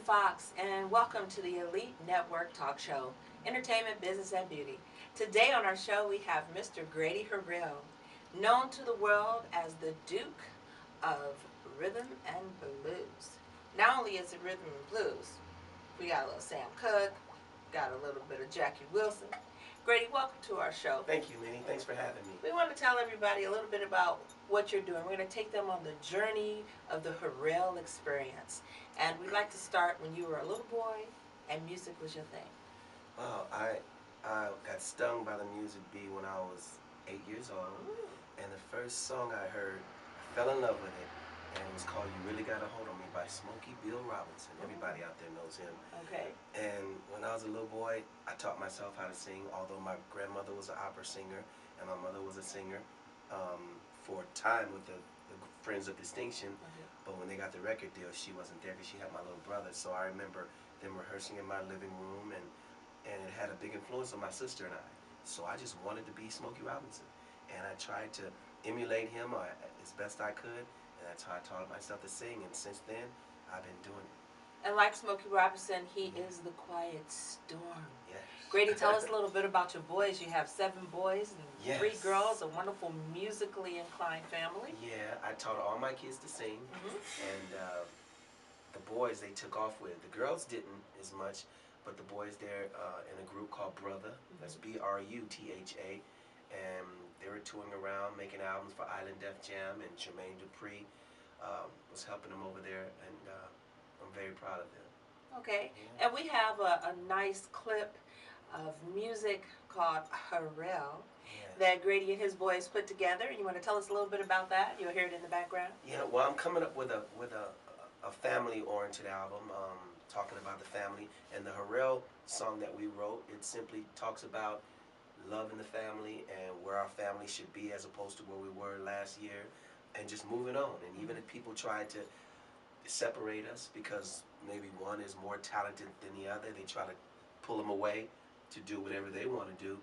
Foxx, and welcome to the Elite Network Talk Show, Entertainment, Business, and Beauty. Today on our show, we have Mr. Grady Harrell, known to the world as the Duke of Rhythm and Blues. Not only is it rhythm and blues, we got a little Sam Cooke, got a little bit of Jackie Wilson. Grady, welcome to our show. Thank you, Minnie. Thanks for having me. We want to tell everybody a little bit about what you're doing. We're going to take them on the journey of the Harrell experience. And we'd like to start when you were a little boy and music was your thing. Well, I got stung by the music bee when I was 8 years old. Ooh. And the first song I heard, I fell in love with it. And it was called You Really Got a Hold on Me by Smokey Bill Robinson. Everybody out there knows him. Okay. And when I was a little boy, I taught myself how to sing, although my grandmother was an opera singer and my mother was a singer for a time with the Friends of Distinction. Okay. But when they got the record deal, she wasn't there because she had my little brother. So I remember them rehearsing in my living room, and it had a big influence on my sister and I. So I just wanted to be Smokey Robinson. And I tried to emulate him as best I could. And that's how I taught myself to sing, and since then, I've been doing it. And like Smokey Robinson, he is the quiet storm. Yes. Grady, tell us a little bit about your boys. You have 7 boys and 3 Yes. girls, a wonderful musically inclined family. Yeah, I taught all my kids to sing, and the boys, they took off with. The girls didn't as much, but the boys, they're in a group called Brother. That's Brutha. And they were touring around, making albums for Island Def Jam, and Jermaine Dupri was helping them over there, and I'm very proud of them. Okay, Yeah. and we have a nice clip of music called Harrell that Grady and his boys put together. You want to tell us a little bit about that? You'll hear it in the background. Yeah, well, I'm coming up with a family-oriented album, talking about the family, and the Harrell song that we wrote, it simply talks about love in the family and where our family should be as opposed to where we were last year, and just moving on. And even if people try to separate us because maybe one is more talented than the other, they try to pull them away to do whatever they want to do,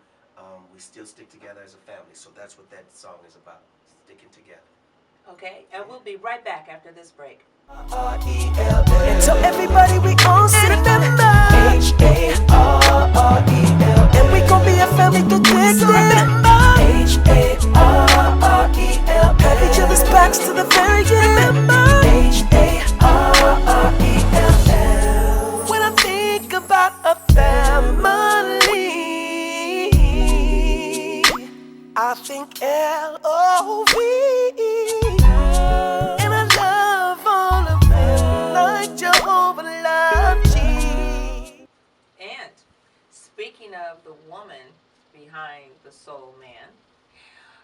we still stick together as a family. So that's what that song is about, sticking together. Okay, and we'll be right back after this break. And so everybody we all sing remember Harrell. And we gon' be a family through thick and thin. Harrell. Have each other's backs to the very end. Remember Harrell. When I think about a family, I think L-O-V. And I love all of them like Jehovah loved Jesus. And speaking of the woman behind the soul man,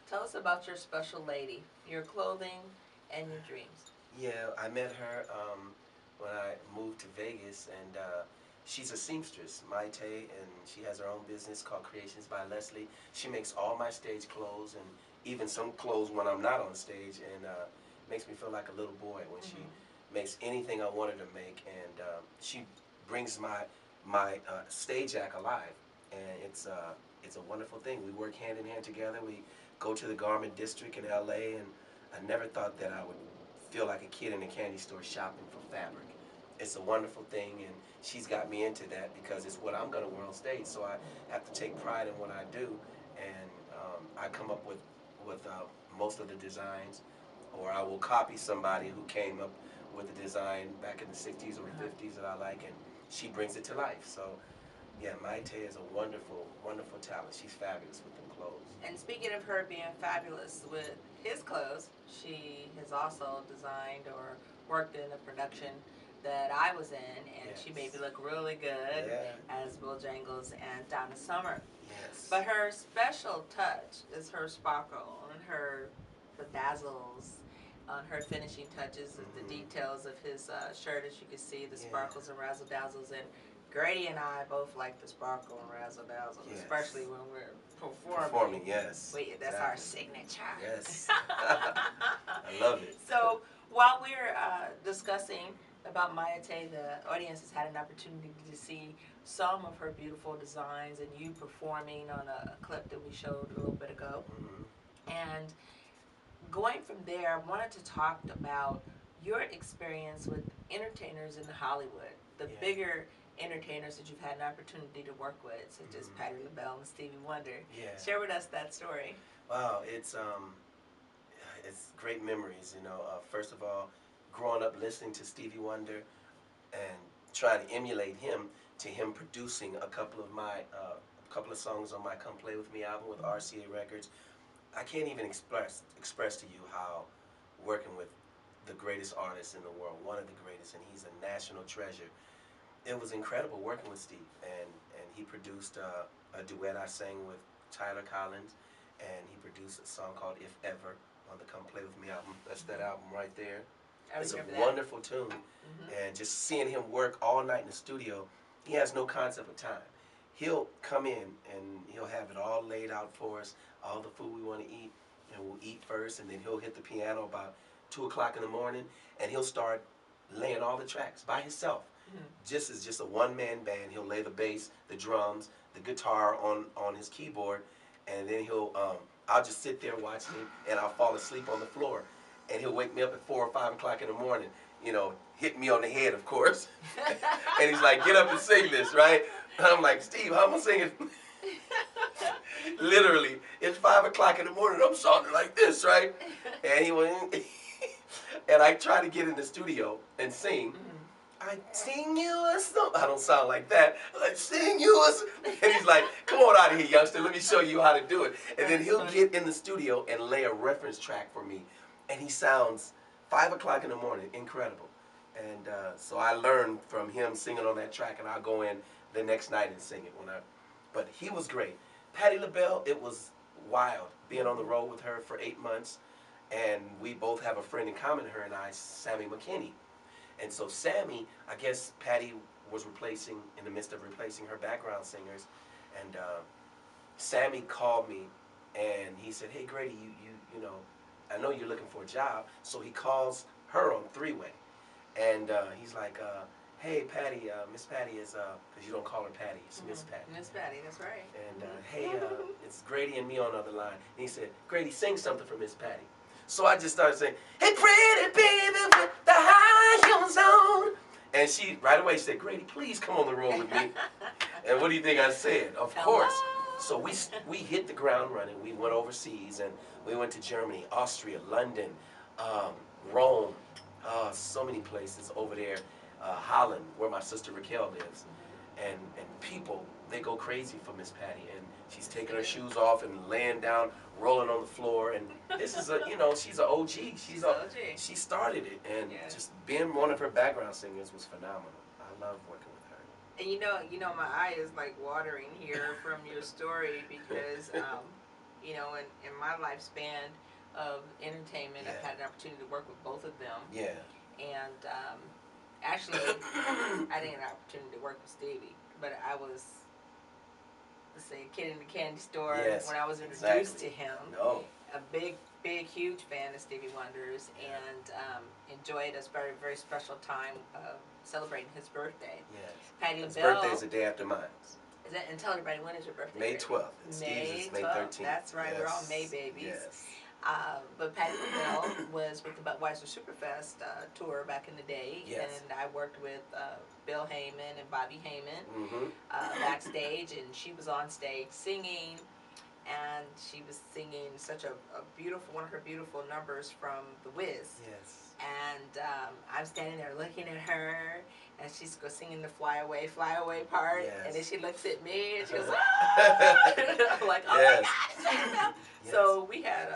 tell us about your special lady, your clothing, and your dreams. Yeah, I met her when I moved to Vegas, and she's a seamstress, Maite, and she has her own business called Creations by Leslie. She makes all my stage clothes, and even some clothes when I'm not on stage, and makes me feel like a little boy when she makes anything I wanted to make, and she brings my stage act alive, and it's a wonderful thing. We work hand in hand together. We go to the garment district in LA, and I never thought that I would feel like a kid in a candy store shopping for fabric. It's a wonderful thing, and she's got me into that because it's what I'm going to wear on stage, so I have to take pride in what I do, and I come up with most of the designs, or I will copy somebody who came up with the design back in the 60s or 50s that I like, and she brings it to life. So yeah, Maite is a wonderful, wonderful talent. She's fabulous with them clothes. And speaking of her being fabulous with his clothes, she has also designed or worked in a production that I was in, and Yes. she made me look really good as Bojangles and Donna Summer. Yes. But her special touch is her sparkle and her bedazzles, on her finishing touches, the details of his shirt, as you can see, the sparkles and razzle dazzles. And Grady and I both like the sparkle and razzle dazzle, especially when we're performing. Yes. That's our signature. Yes. I love it. So while we're discussing about Maite, the audience has had an opportunity to see some of her beautiful designs and you performing on a clip that we showed a little bit ago. And going from there, I wanted to talk about your experience with entertainers in Hollywood, the Yeah. bigger entertainers that you've had an opportunity to work with, such as Patti LaBelle and Stevie Wonder. Yeah. Share with us that story. Wow, it's great memories. First of all, growing up listening to Stevie Wonder and trying to emulate him to him producing a couple of songs on my "Come Play with Me" album with RCA Records. I can't even express to you how working with the greatest artist in the world, one of the greatest, and he's a national treasure. It was incredible working with Steve, and he produced a duet I sang with Tyler Collins, and he produced a song called "If Ever" on the "Come Play with Me" album. That's that album right there. It's a wonderful tune, and just seeing him work all night in the studio, he has no concept of time. He'll come in and he'll have it all laid out for us, all the food we want to eat, and we'll eat first, and then he'll hit the piano about 2 o'clock in the morning, and he'll start laying all the tracks by himself. Just a one-man band. He'll lay the bass, the drums, the guitar on his keyboard, and then I'll just sit there watching him, and I'll fall asleep on the floor, and he'll wake me up at 4 or 5 o'clock in the morning, hit me on the head, of course, and he's like, "Get up and sing this," right? And I'm like, "Steve, how am I singing?" Literally, it's 5 o'clock in the morning, I'm sounding like this, right? And he went, and I try to get in the studio and sing. I sing you a song. I don't sound like that. I sing you a song. And he's like, "Come on out of here, youngster. Let me show you how to do it." And then he'll get in the studio and lay a reference track for me. And he sounds 5 o'clock in the morning, incredible. And so I learned from him singing on that track, and I'll go in the next night and sing it. But he was great. Patti LaBelle, it was wild being on the road with her for 8 months. And we both have a friend in common, her and I, Sammy McKinney. And so Sammy, I guess Patti was in the midst of replacing her background singers, and Sammy called me, and he said, "Hey Grady, I know you're looking for a job." So he calls her on three-way, and he's like, "Hey Patti, Miss Patti is, because you don't call her Patti, it's Miss Patti." Miss Patti, that's right. And "Hey, it's Grady and me on the other line." And he said, "Grady, sing something for Miss Patti." So I just started saying, "Hey pretty baby with the high heels on." And she right away said, "Grady, please come on the road with me." And what do you think I said? Of course. So we hit the ground running. We went overseas, and we went to Germany, Austria, London, Rome, so many places over there, Holland, where my sister Raquel lives. And people, they go crazy for Miss Patti, and she's taking her shoes off and laying down, rolling on the floor, and this is she's an OG. She started it, and just being one of her background singers was phenomenal. I love working with her. And my eye is like watering here from your story because, in my lifespan of entertainment, I've had an opportunity to work with both of them. Yeah. And actually, I didn't have an opportunity to work with Stevie, but I was, let's say, a kid in the candy store when I was introduced to him. No. A big, huge fan of Stevie Wonder's, and enjoyed a very, very special time celebrating his birthday. Yes. Patti His LaBelle. birthday is the day after mine. And tell everybody, when is your birthday? May 12th. And May Steve's is May 12th. 13th. That's right. Yes. We're all May babies. Yes. But Patti LaBelle was with the Budweiser Superfest tour back in the day, Yes. and I worked with Bill Heyman and Bobby Heyman backstage, and she was on stage singing, and she was singing such a beautiful, one of her beautiful numbers from The Wiz. Yes. And I'm standing there looking at her, and she's singing the fly away part, and then she looks at me, and she goes, "Ah!" I'm like, "Oh my God, it's Patti LaBelle." So we had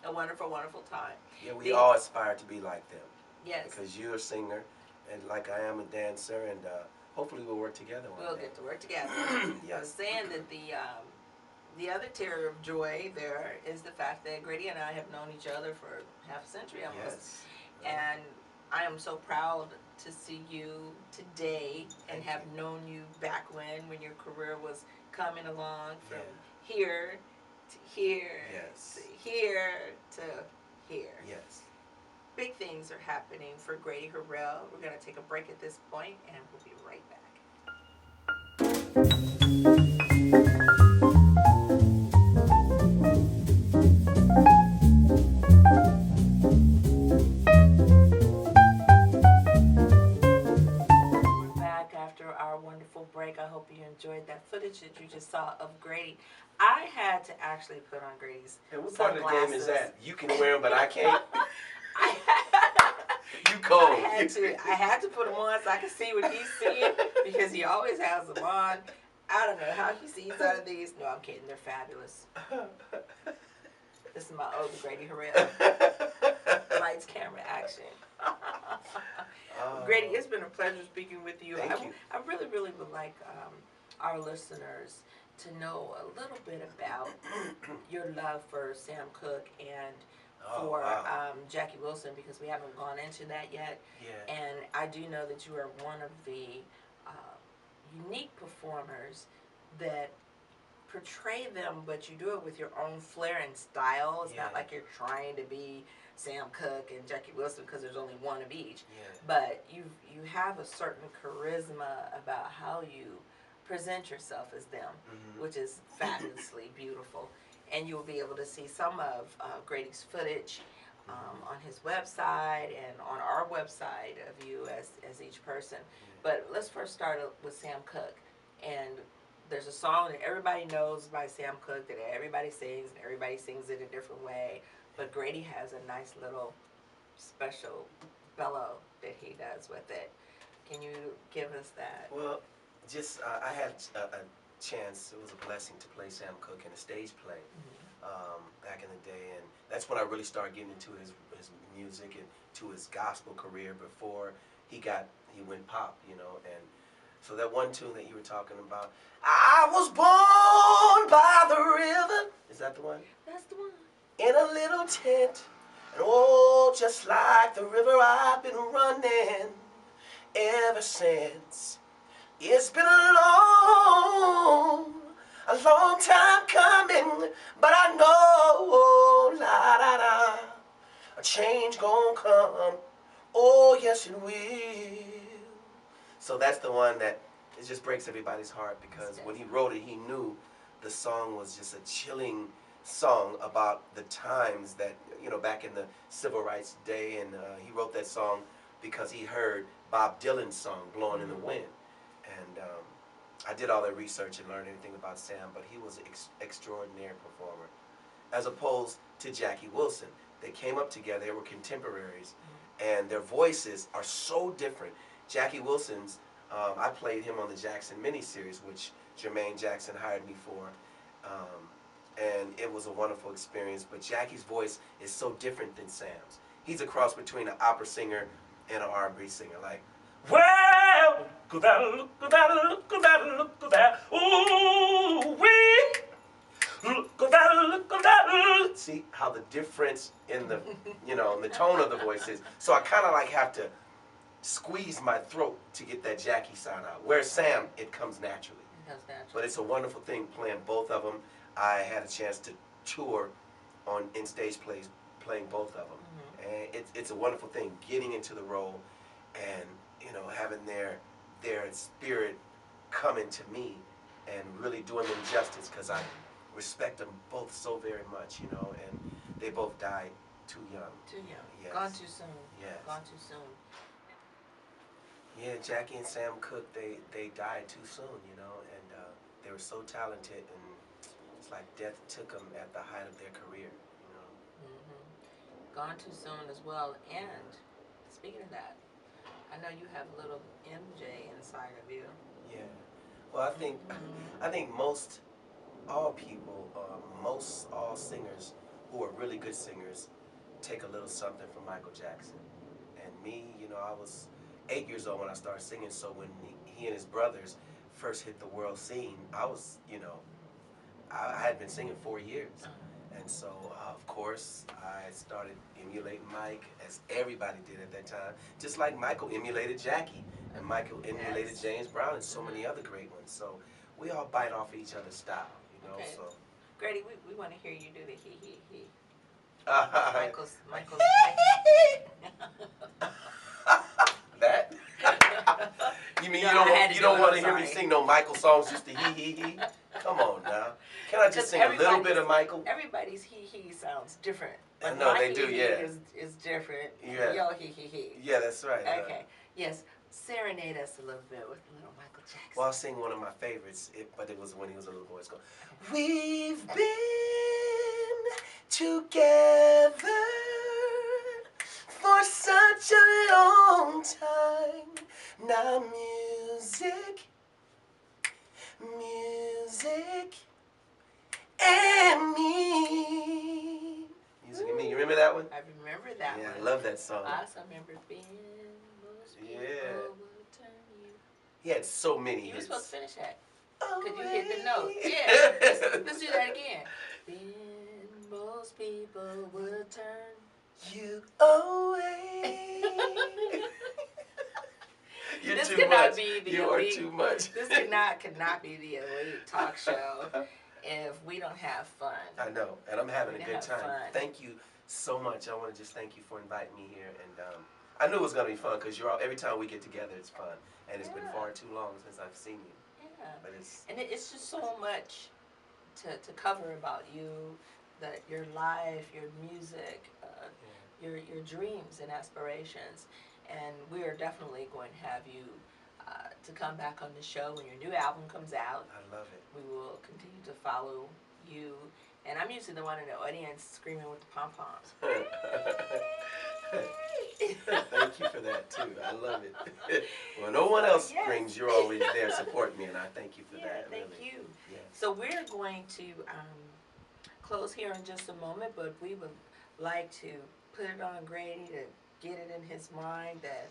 a wonderful, wonderful time. Yeah, we all aspire to be like them. Yes. Because you're a singer, and like I am a dancer, and hopefully we'll work together one We'll day. get to work together. Yes. I was saying that the other tier of joy there is the fact that Grady and I have known each other for half a century almost. Yes. And I am so proud to see you today and have known you back when your career was coming along from here to here Yes. to here to here. Yes. Big things are happening for Grady Harrell. We're going to take a break at this point, and we'll be right back. enjoyed that footage that you just saw of Grady. I had to actually put on Grady's And what part sunglasses. of the game is that? You can wear them, but I can't. I, You cold. I had to put them on so I could see what he's seeing because he always has them on. I don't know how he sees out of these. No, I'm kidding. They're fabulous. This is my old Grady Harrell. Lights, camera, action. Grady, it's been a pleasure speaking with you. Thank you. I really, really would like our listeners to know a little bit about your love for Sam Cooke and for Jackie Wilson, because we haven't gone into that yet. Yeah. And I do know that you are one of the unique performers that portray them, but you do it with your own flair and style. It's not like you're trying to be Sam Cooke and Jackie Wilson because there's only one of each. Yeah. But you have a certain charisma about how you present yourself as them, which is fabulously beautiful. And you'll be able to see some of Grady's footage on his website and on our website of you as each person. But let's first start with Sam Cooke. And there's a song that everybody knows by Sam Cooke that everybody sings, and everybody sings it a different way. But Grady has a nice little special bellow that he does with it. Can you give us that? Well, just I had a chance. It was a blessing to play Sam Cooke in a stage play back in the day, and that's when I really started getting into his music and to his gospel career before he went pop, you know. And so that one tune that you were talking about, I was born by the river. Is that the one? That's the one. In a little tent, and oh, just like the river, I've been running ever since. It's been a long time coming, but I know, la da da, a change gonna come. Oh yes, it will. So that's the one that it just breaks everybody's heart, because when he wrote it, he knew the song was just a chilling song about the times that, you know, back in the civil rights day, and he wrote that song because he heard Bob Dylan's song "Blowing in the Wind," and I did all that research and learned everything about Sam, but he was an extraordinary performer, as opposed to Jackie Wilson. They came up together; they were contemporaries, and their voices are so different. Jackie Wilson's, I played him on the Jackson miniseries, which Jermaine Jackson hired me for. And it was a wonderful experience, but Jackie's voice is so different than Sam's. He's a cross between an opera singer and an R&B singer, like, well, look at that, look at that, look at that, look at that, ooh, wee, look at that, look at that. See how the difference in the, you know, in the tone of the voice is. So I kind of like have to squeeze my throat to get that Jackie sound out. Whereas Sam, it comes naturally. It comes naturally. But it's a wonderful thing playing both of them. I had a chance to tour in stage plays playing both of them, and it's a wonderful thing getting into the role, and you know, having their spirit come into me and really doing them justice, because I respect them both so very much, you know, and they both died too young. Too young. Yes. Gone too soon. Yes. Gone too soon. Yeah, Jackie and Sam Cooke, they died too soon, you know, and they were so talented, and it's like death took them at the height of their career, you know. Gone too soon as well. And speaking of that, I know you have a little MJ inside of you. Yeah. Well, I think all singers who are really good singers take a little something from Michael Jackson. And me, you know, I was 8 years old when I started singing, so when he and his brothers first hit the world scene, I was, you know, I had been singing 4 years. And so, of course, I started emulating Mike, as everybody did at that time. Just like Michael emulated Jackie, and Michael emulated James Brown, and so many other great ones. So we all bite off of each other's style, you know. Okay. So Grady, we want to hear you do the he. Michael's that? You mean No, you don't want to hear me sorry. sing no Michael songs, just the he? Come on now. Can I just sing a little bit of Michael? Everybody's he sounds different. I But know, my they do, he yeah. is different. Yeah. Your he. Yeah, that's right. Okay. Yes. serenade us a little bit with a little Michael Jackson. Well, I'll sing one of my favorites, but it was when he was a little boy. It's called We've Been Together for such a long time. Now music and me. Music and me. You remember that one? I remember that Yeah, one. I love that song. I also remember being most people would turn you. He had so many You were hits. supposed to finish that. Because you hit the note. Yeah. Let's do that again. Then most people would turn you away. You're this too could much. not be the You elite. are too much. This could not be the elite talk show if we don't have fun. I know, and I'm having a We're good gonna have time. fun. Thank you so much. I want to just thank you for inviting me here, and I knew it was gonna be fun because every time we get together, it's fun, and it's been far too long since I've seen you. Yeah. But it's just so much to cover about you, that your life, your music, your dreams and aspirations, and we are definitely going to have you to come back on the show when your new album comes out. I love it. We will continue to follow you, and I'm usually the one in the audience screaming with the pom poms. Thank you for that too. I love it. Well, no one else screams. You're always there supporting me, and I thank you for that. Thank really. you. Yes. So we're going to close here in just a moment, but we would like to put it on Grady to get it in his mind that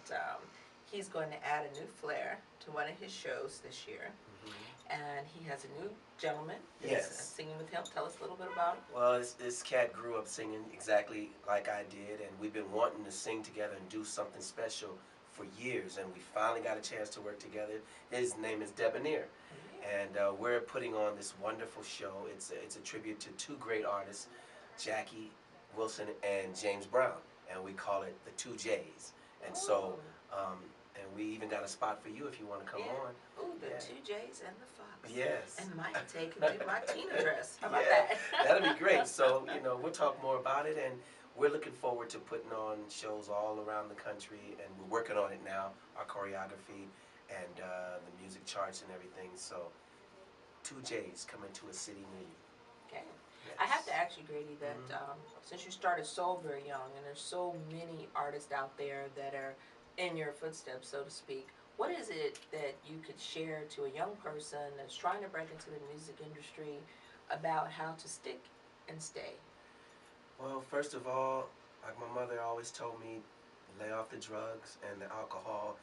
he's going to add a new flair to one of his shows this year. And he has a new gentleman that's singing with him. Tell us a little bit about him. Well, this cat grew up singing exactly like I did, and we've been wanting to sing together and do something special for years, and we finally got a chance to work together. His name is Debonair, and we're putting on this wonderful show. It's a tribute to two great artists, Jackie Wilson and James Brown, and we call it the Two J's. And so, and we even got a spot for you if you want to come on. Ooh, the Two J's and the Foxx. Yes. And Mike can do my Tina dress. How about that? that? That'll be great. So, we'll talk more about it, and we're looking forward to putting on shows all around the country, and we're working on it now, our choreography and the music charts and everything. So, Two J's coming to a city near you. Okay. Yes. I have to ask you, Grady, that since you started so very young, and there's so many artists out there that are in your footsteps, so to speak, what is it that you could share to a young person that's trying to break into the music industry about how to stick and stay? Well, first of all, like my mother always told me, lay off the drugs and the alcohol,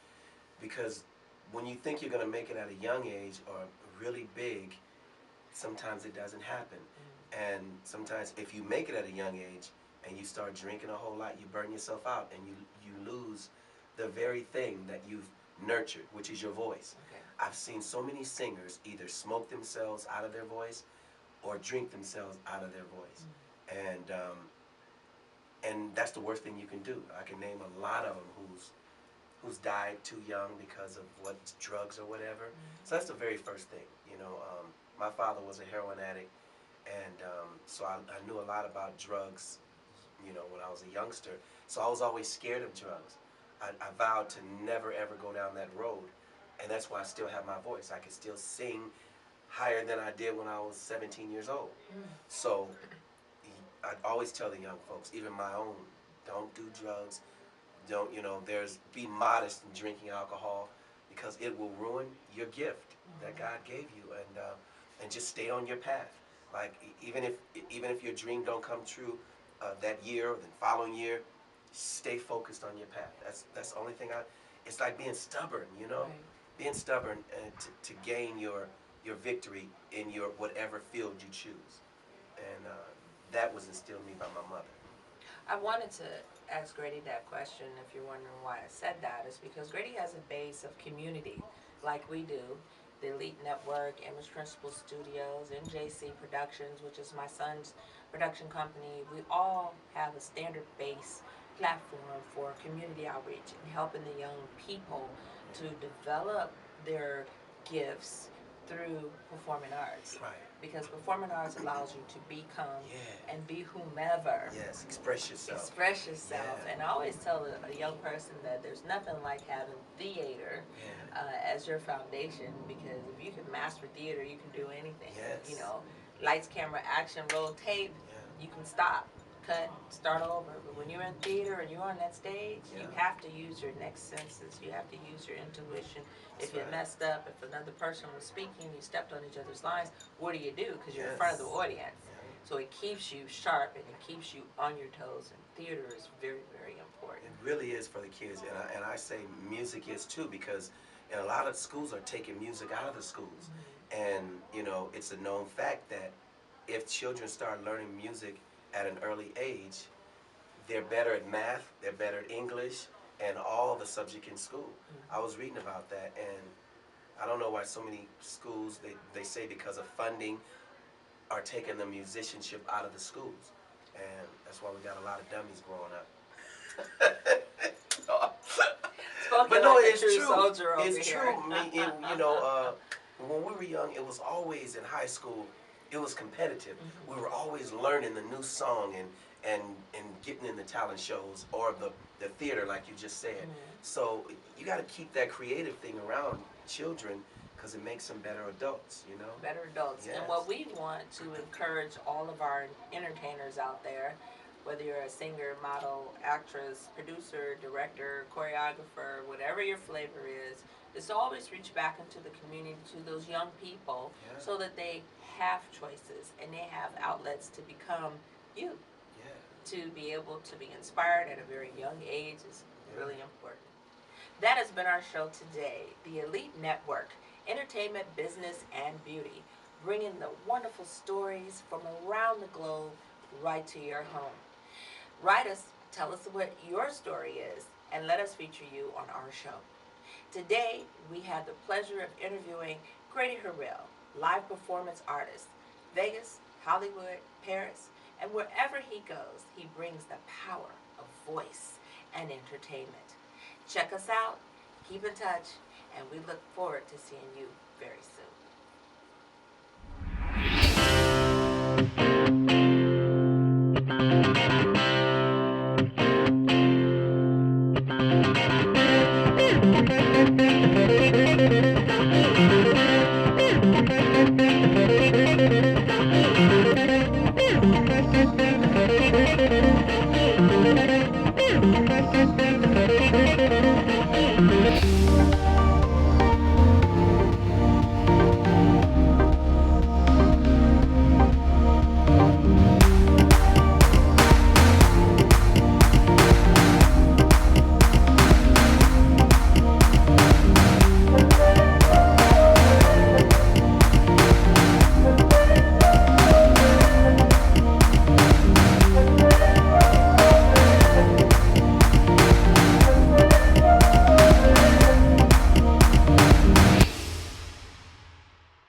because when you think you're going to make it at a young age or really big, sometimes it doesn't happen. And sometimes if you make it at a young age and you start drinking a whole lot, you burn yourself out and you lose the very thing that you've nurtured, which is your voice. Okay. I've seen so many singers either smoke themselves out of their voice or drink themselves out of their voice. And that's the worst thing you can do. I can name a lot of them who's died too young because of what drugs or whatever. So that's the very first thing. My father was a heroin addict, and so I knew a lot about drugs, when I was a youngster. So I was always scared of drugs. I vowed to never ever go down that road, and that's why I still have my voice. I can still sing higher than I did when I was 17 years old. So I always tell the young folks, even my own, don't do drugs. Don't, be modest in drinking alcohol, because it will ruin your gift that God gave you, and just stay on your path. Like even if your dream don't come true that year or the following year, stay focused on your path. That's the only thing it's like being stubborn, Right. being stubborn to gain your victory in your whatever field you choose. And that was instilled in me by my mother. I wanted to ask Grady that question. If you're wondering why I said that, is because Grady has a base of community like we do. The Elite Network, Image Principal Studios, NJC Productions, which is my son's production company. We all have a standard base platform for community outreach and helping the young people to develop their gifts through performing arts. Right. because performing arts allows you to become Yeah. and be whomever. Yes, express yourself. Express yourself. Yeah. And I always tell a young person that there's nothing like having theater Yeah. as your foundation, because if you can master theater, you can do anything. Yes. You know, lights, camera, action, roll tape, Yeah. you can stop, cut, start over. But when you're in theater and you're on that stage, you Yeah. have to use your next senses. You have to use your intuition. That's If you right. messed up, if another person was speaking, you stepped on each other's lines, what do? Because you're in Yes. front of the audience. Yeah. So it keeps you sharp and it keeps you on your toes. And theater is very, very important. It really is for the kids, and I say music is too, because and a lot of schools are taking music out of the schools, and you know it's a known fact that if children start learning music at an early age, they're better at math, they're better at English, and all the subject in school. I was reading about that, and I don't know why so many schools they say because of funding are taking the musicianship out of the schools, and that's why we got a lot of dummies growing up. Spoken But no, like a it's true true. soldier over It's here. true. You know, when we were young, it was always in high school. It was competitive. We were always learning the new song and getting in the talent shows or the theater, like you just said. So you got to keep that creative thing around children because it makes them better adults. You know. Better adults. Yes. And what we want to encourage all of our entertainers out there, whether you're a singer, model, actress, producer, director, choreographer, whatever your flavor is to always reach back into the community, to those young people, so that they have choices and they have outlets to become you. Yeah. To be able to be inspired at a very young age is really important. That has been our show today, the Elite Network, entertainment, business, and beauty, bringing the wonderful stories from around the globe right to your home. Write us, tell us what your story is, and let us feature you on our show. Today, we had the pleasure of interviewing Grady Harrell, live performance artist, Vegas, Hollywood, Paris, and wherever he goes, he brings the power of voice and entertainment. Check us out, keep in touch, and we look forward to seeing you very soon.